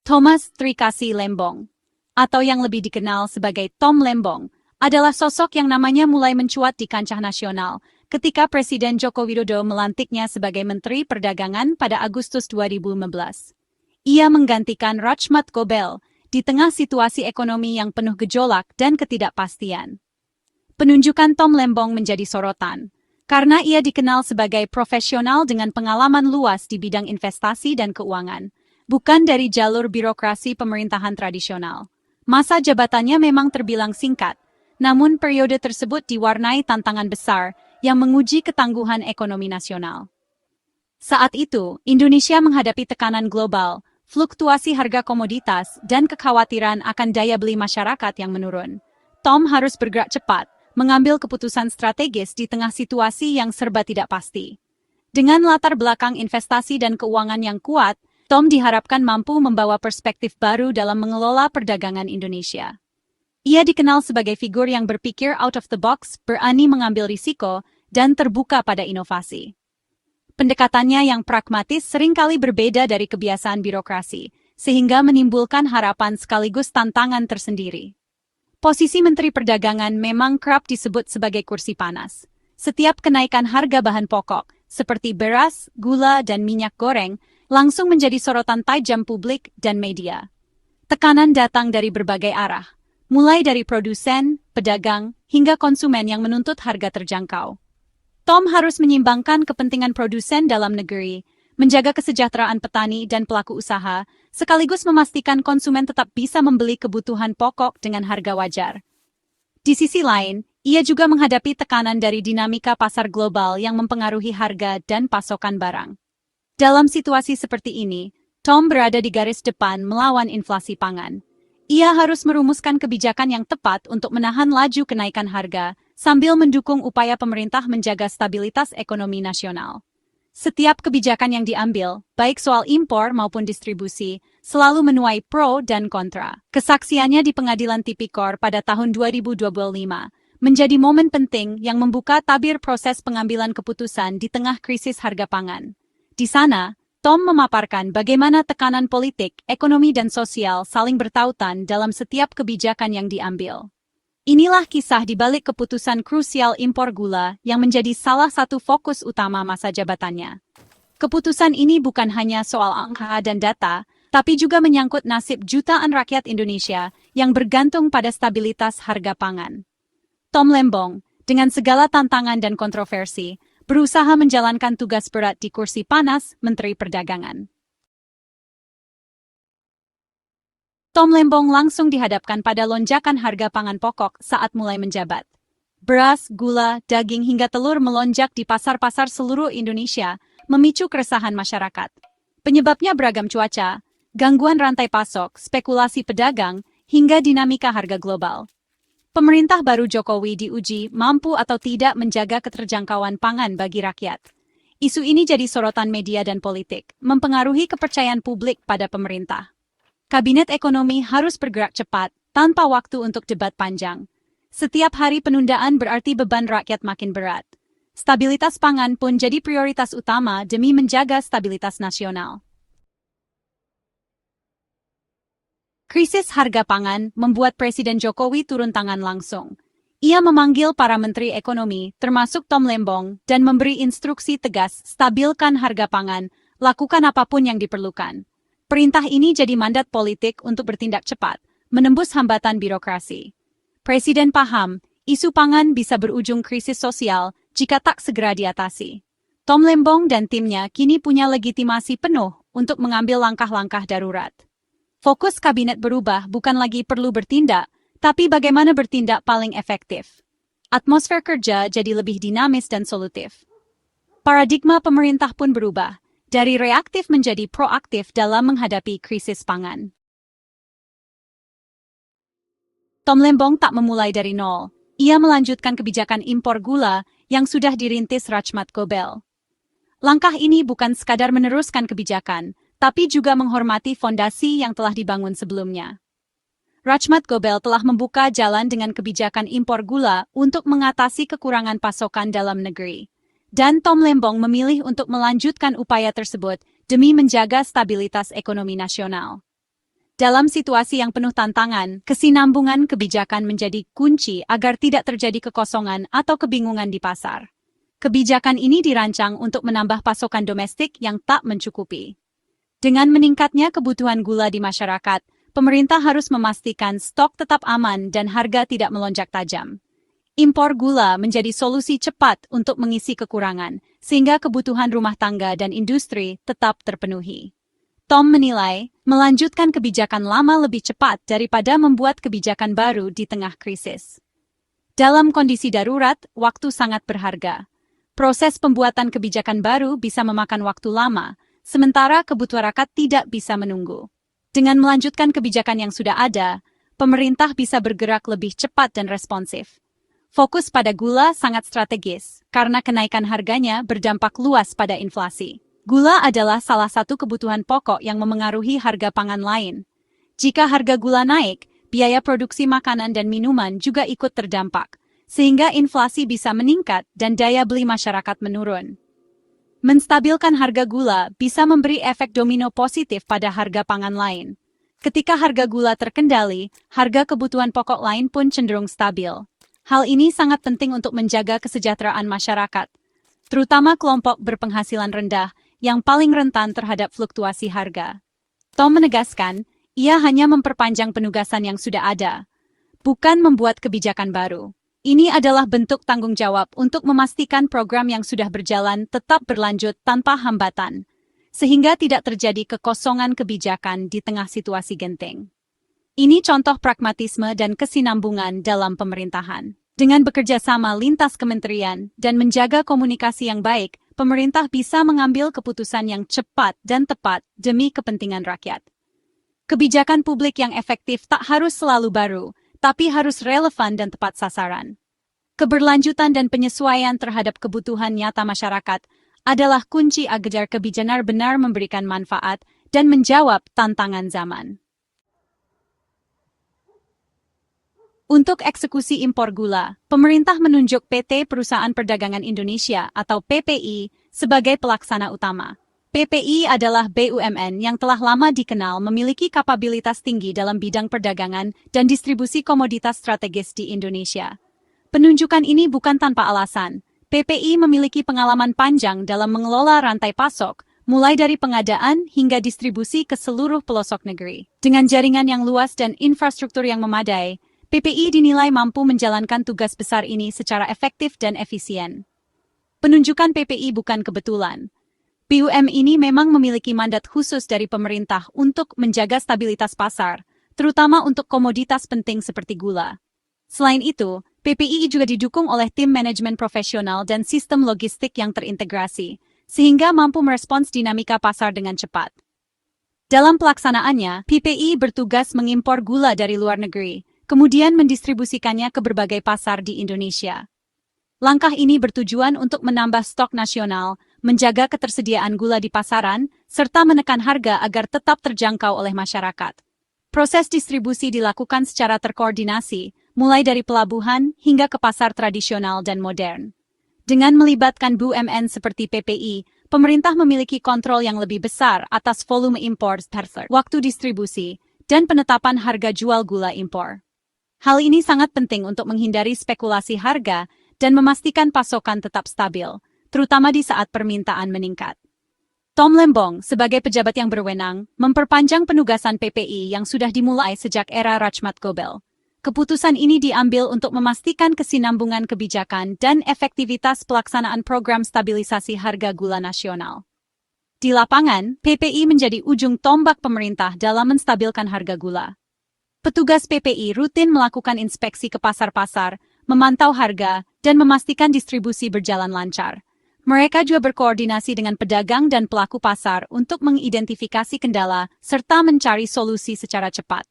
Thomas Trikasi Lembong, atau yang lebih dikenal sebagai Tom Lembong, adalah sosok yang namanya mulai mencuat di kancah nasional ketika Presiden Joko Widodo melantiknya sebagai Menteri Perdagangan pada Agustus 2015. Ia menggantikan Rachmat Gobel di tengah situasi ekonomi yang penuh gejolak dan ketidakpastian. Penunjukan Tom Lembong menjadi sorotan, karena ia dikenal sebagai profesional dengan pengalaman luas di bidang investasi dan keuangan, bukan dari jalur birokrasi pemerintahan tradisional. Masa jabatannya memang terbilang singkat, namun periode tersebut diwarnai tantangan besar yang menguji ketangguhan ekonomi nasional. Saat itu, Indonesia menghadapi tekanan global, fluktuasi harga komoditas, dan kekhawatiran akan daya beli masyarakat yang menurun. Tom harus bergerak cepat, mengambil keputusan strategis di tengah situasi yang serba tidak pasti. Dengan latar belakang investasi dan keuangan yang kuat, Tom diharapkan mampu membawa perspektif baru dalam mengelola perdagangan Indonesia. Ia dikenal sebagai figur yang berpikir out of the box, berani mengambil risiko, dan terbuka pada inovasi. Pendekatannya yang pragmatis seringkali berbeda dari kebiasaan birokrasi, sehingga menimbulkan harapan sekaligus tantangan tersendiri. Posisi Menteri Perdagangan memang kerap disebut sebagai kursi panas. Setiap kenaikan harga bahan pokok, seperti beras, gula, dan minyak goreng, langsung menjadi sorotan tajam publik dan media. Tekanan datang dari berbagai arah, mulai dari produsen, pedagang, hingga konsumen yang menuntut harga terjangkau. Tom harus menyimbangkan kepentingan produsen dalam negeri, menjaga kesejahteraan petani dan pelaku usaha, sekaligus memastikan konsumen tetap bisa membeli kebutuhan pokok dengan harga wajar. Di sisi lain, ia juga menghadapi tekanan dari dinamika pasar global yang mempengaruhi harga dan pasokan barang. Dalam situasi seperti ini, Tom berada di garis depan melawan inflasi pangan. Ia harus merumuskan kebijakan yang tepat untuk menahan laju kenaikan harga, sambil mendukung upaya pemerintah menjaga stabilitas ekonomi nasional. Setiap kebijakan yang diambil, baik soal impor maupun distribusi, selalu menuai pro dan kontra. Kesaksiannya di Pengadilan Tipikor pada tahun 2025 menjadi momen penting yang membuka tabir proses pengambilan keputusan di tengah krisis harga pangan. Di sana, Tom memaparkan bagaimana tekanan politik, ekonomi, dan sosial saling bertautan dalam setiap kebijakan yang diambil. Inilah kisah di balik keputusan krusial impor gula yang menjadi salah satu fokus utama masa jabatannya. Keputusan ini bukan hanya soal angka dan data, tapi juga menyangkut nasib jutaan rakyat Indonesia yang bergantung pada stabilitas harga pangan. Tom Lembong, dengan segala tantangan dan kontroversi, berusaha menjalankan tugas berat di kursi panas Menteri Perdagangan. Tom Lembong langsung dihadapkan pada lonjakan harga pangan pokok saat mulai menjabat. Beras, gula, daging hingga telur melonjak di pasar-pasar seluruh Indonesia, memicu keresahan masyarakat. Penyebabnya beragam cuaca, gangguan rantai pasok, spekulasi pedagang, hingga dinamika harga global. Pemerintah baru Jokowi diuji mampu atau tidak menjaga keterjangkauan pangan bagi rakyat. Isu ini jadi sorotan media dan politik, mempengaruhi kepercayaan publik pada pemerintah. Kabinet ekonomi harus bergerak cepat, tanpa waktu untuk debat panjang. Setiap hari penundaan berarti beban rakyat makin berat. Stabilitas pangan pun jadi prioritas utama demi menjaga stabilitas nasional. Krisis harga pangan membuat Presiden Jokowi turun tangan langsung. Ia memanggil para menteri ekonomi, termasuk Tom Lembong, dan memberi instruksi tegas stabilkan harga pangan, lakukan apapun yang diperlukan. Perintah ini jadi mandat politik untuk bertindak cepat, menembus hambatan birokrasi. Presiden paham, isu pangan bisa berujung krisis sosial jika tak segera diatasi. Tom Lembong dan timnya kini punya legitimasi penuh untuk mengambil langkah-langkah darurat. Fokus kabinet berubah bukan lagi perlu bertindak, tapi bagaimana bertindak paling efektif. Atmosfer kerja jadi lebih dinamis dan solutif. Paradigma pemerintah pun berubah, dari reaktif menjadi proaktif dalam menghadapi krisis pangan. Tom Lembong tak memulai dari nol. Ia melanjutkan kebijakan impor gula yang sudah dirintis Rachmat Gobel. Langkah ini bukan sekadar meneruskan kebijakan, tapi juga menghormati fondasi yang telah dibangun sebelumnya. Rachmat Gobel telah membuka jalan dengan kebijakan impor gula untuk mengatasi kekurangan pasokan dalam negeri. Dan Tom Lembong memilih untuk melanjutkan upaya tersebut demi menjaga stabilitas ekonomi nasional. Dalam situasi yang penuh tantangan, kesinambungan kebijakan menjadi kunci agar tidak terjadi kekosongan atau kebingungan di pasar. Kebijakan ini dirancang untuk menambah pasokan domestik yang tak mencukupi. Dengan meningkatnya kebutuhan gula di masyarakat, pemerintah harus memastikan stok tetap aman dan harga tidak melonjak tajam. Impor gula menjadi solusi cepat untuk mengisi kekurangan, sehingga kebutuhan rumah tangga dan industri tetap terpenuhi. Tom menilai, melanjutkan kebijakan lama lebih cepat daripada membuat kebijakan baru di tengah krisis. Dalam kondisi darurat, waktu sangat berharga. Proses pembuatan kebijakan baru bisa memakan waktu lama, sementara kebutuhan rakyat tidak bisa menunggu. Dengan melanjutkan kebijakan yang sudah ada, pemerintah bisa bergerak lebih cepat dan responsif. Fokus pada gula sangat strategis, karena kenaikan harganya berdampak luas pada inflasi. Gula adalah salah satu kebutuhan pokok yang memengaruhi harga pangan lain. Jika harga gula naik, biaya produksi makanan dan minuman juga ikut terdampak, sehingga inflasi bisa meningkat dan daya beli masyarakat menurun. Menstabilkan harga gula bisa memberi efek domino positif pada harga pangan lain. Ketika harga gula terkendali, harga kebutuhan pokok lain pun cenderung stabil. Hal ini sangat penting untuk menjaga kesejahteraan masyarakat, terutama kelompok berpenghasilan rendah yang paling rentan terhadap fluktuasi harga. Tom menegaskan, ia hanya memperpanjang penugasan yang sudah ada, bukan membuat kebijakan baru. Ini adalah bentuk tanggung jawab untuk memastikan program yang sudah berjalan tetap berlanjut tanpa hambatan, sehingga tidak terjadi kekosongan kebijakan di tengah situasi genting. Ini contoh pragmatisme dan kesinambungan dalam pemerintahan. Dengan bekerja sama lintas kementerian dan menjaga komunikasi yang baik, pemerintah bisa mengambil keputusan yang cepat dan tepat demi kepentingan rakyat. Kebijakan publik yang efektif tak harus selalu baru, tapi harus relevan dan tepat sasaran. Keberlanjutan dan penyesuaian terhadap kebutuhan nyata masyarakat adalah kunci agar kebijakan benar memberikan manfaat dan menjawab tantangan zaman. Untuk eksekusi impor gula, pemerintah menunjuk PT Perusahaan Perdagangan Indonesia atau PPI sebagai pelaksana utama. PPI adalah BUMN yang telah lama dikenal memiliki kapabilitas tinggi dalam bidang perdagangan dan distribusi komoditas strategis di Indonesia. Penunjukan ini bukan tanpa alasan. PPI memiliki pengalaman panjang dalam mengelola rantai pasok, mulai dari pengadaan hingga distribusi ke seluruh pelosok negeri. Dengan jaringan yang luas dan infrastruktur yang memadai, PPI dinilai mampu menjalankan tugas besar ini secara efektif dan efisien. Penunjukan PPI bukan kebetulan. BUMN ini memang memiliki mandat khusus dari pemerintah untuk menjaga stabilitas pasar, terutama untuk komoditas penting seperti gula. Selain itu, PPI juga didukung oleh tim manajemen profesional dan sistem logistik yang terintegrasi, sehingga mampu merespons dinamika pasar dengan cepat. Dalam pelaksanaannya, PPI bertugas mengimpor gula dari luar negeri, kemudian mendistribusikannya ke berbagai pasar di Indonesia. Langkah ini bertujuan untuk menambah stok nasional, menjaga ketersediaan gula di pasaran, serta menekan harga agar tetap terjangkau oleh masyarakat. Proses distribusi dilakukan secara terkoordinasi, mulai dari pelabuhan hingga ke pasar tradisional dan modern. Dengan melibatkan BUMN seperti PPI, pemerintah memiliki kontrol yang lebih besar atas volume impor, waktu distribusi, dan penetapan harga jual gula impor. Hal ini sangat penting untuk menghindari spekulasi harga dan memastikan pasokan tetap stabil, terutama di saat permintaan meningkat. Tom Lembong, sebagai pejabat yang berwenang, memperpanjang penugasan PPI yang sudah dimulai sejak era Rachmat Gobel. Keputusan ini diambil untuk memastikan kesinambungan kebijakan dan efektivitas pelaksanaan program stabilisasi harga gula nasional. Di lapangan, PPI menjadi ujung tombak pemerintah dalam menstabilkan harga gula. Petugas PPI rutin melakukan inspeksi ke pasar-pasar, memantau harga, dan memastikan distribusi berjalan lancar. Mereka juga berkoordinasi dengan pedagang dan pelaku pasar untuk mengidentifikasi kendala serta mencari solusi secara cepat.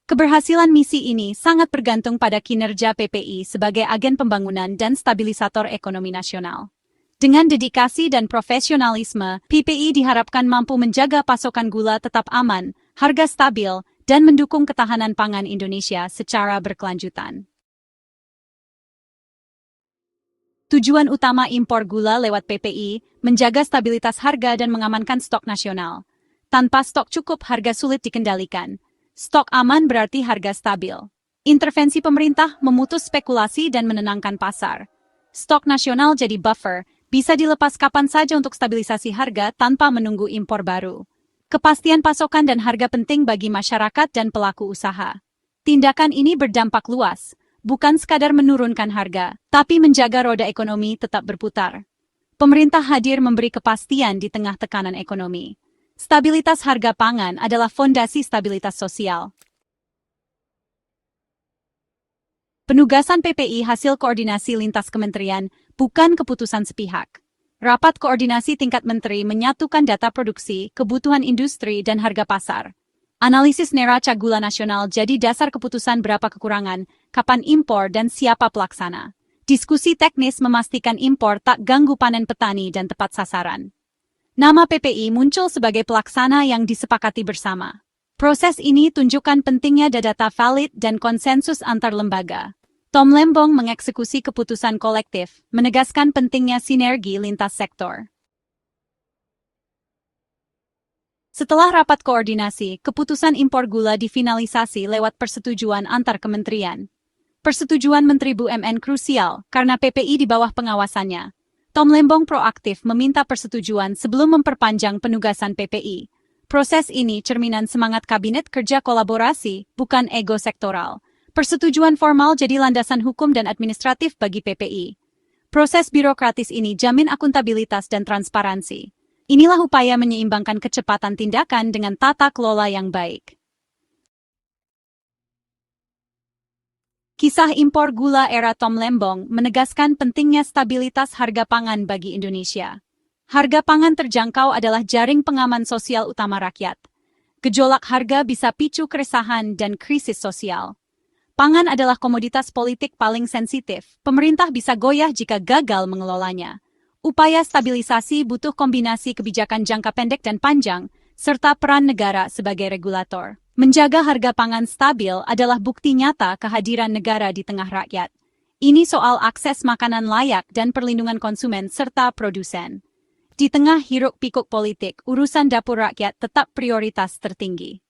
Keberhasilan misi ini sangat bergantung pada kinerja PPI sebagai agen pembangunan dan stabilisator ekonomi nasional. Dengan dedikasi dan profesionalisme, PPI diharapkan mampu menjaga pasokan gula tetap aman, harga stabil, dan mendukung ketahanan pangan Indonesia secara berkelanjutan. Tujuan utama impor gula lewat PPI, menjaga stabilitas harga dan mengamankan stok nasional. Tanpa stok cukup, harga sulit dikendalikan. Stok aman berarti harga stabil. Intervensi pemerintah memutus spekulasi dan menenangkan pasar. Stok nasional jadi buffer, bisa dilepas kapan saja untuk stabilisasi harga tanpa menunggu impor baru. Kepastian pasokan dan harga penting bagi masyarakat dan pelaku usaha. Tindakan ini berdampak luas, bukan sekadar menurunkan harga, tapi menjaga roda ekonomi tetap berputar. Pemerintah hadir memberi kepastian di tengah tekanan ekonomi. Stabilitas harga pangan adalah fondasi stabilitas sosial. Penugasan PPI hasil koordinasi lintas kementerian, bukan keputusan sepihak. Rapat koordinasi tingkat menteri menyatukan data produksi, kebutuhan industri, dan harga pasar. Analisis neraca gula nasional jadi dasar keputusan berapa kekurangan, kapan impor, dan siapa pelaksana. Diskusi teknis memastikan impor tak ganggu panen petani dan tepat sasaran. Nama PPI muncul sebagai pelaksana yang disepakati bersama. Proses ini tunjukkan pentingnya data valid dan konsensus antar lembaga. Tom Lembong mengeksekusi keputusan kolektif, menegaskan pentingnya sinergi lintas sektor. Setelah rapat koordinasi, keputusan impor gula difinalisasi lewat persetujuan antar kementerian. Persetujuan Menteri BUMN krusial karena PPI di bawah pengawasannya. Tom Lembong proaktif meminta persetujuan sebelum memperpanjang penugasan PPI. Proses ini cerminan semangat kabinet kerja kolaborasi, bukan ego sektoral. Persetujuan formal jadi landasan hukum dan administratif bagi PPI. Proses birokratis ini jamin akuntabilitas dan transparansi. Inilah upaya menyeimbangkan kecepatan tindakan dengan tata kelola yang baik. Kisah impor gula era Tom Lembong menegaskan pentingnya stabilitas harga pangan bagi Indonesia. Harga pangan terjangkau adalah jaring pengaman sosial utama rakyat. Gejolak harga bisa picu keresahan dan krisis sosial. Pangan adalah komoditas politik paling sensitif. Pemerintah bisa goyah jika gagal mengelolanya. Upaya stabilisasi butuh kombinasi kebijakan jangka pendek dan panjang, serta peran negara sebagai regulator. Menjaga harga pangan stabil adalah bukti nyata kehadiran negara di tengah rakyat. Ini soal akses makanan layak dan perlindungan konsumen serta produsen. Di tengah hiruk-pikuk politik, urusan dapur rakyat tetap prioritas tertinggi.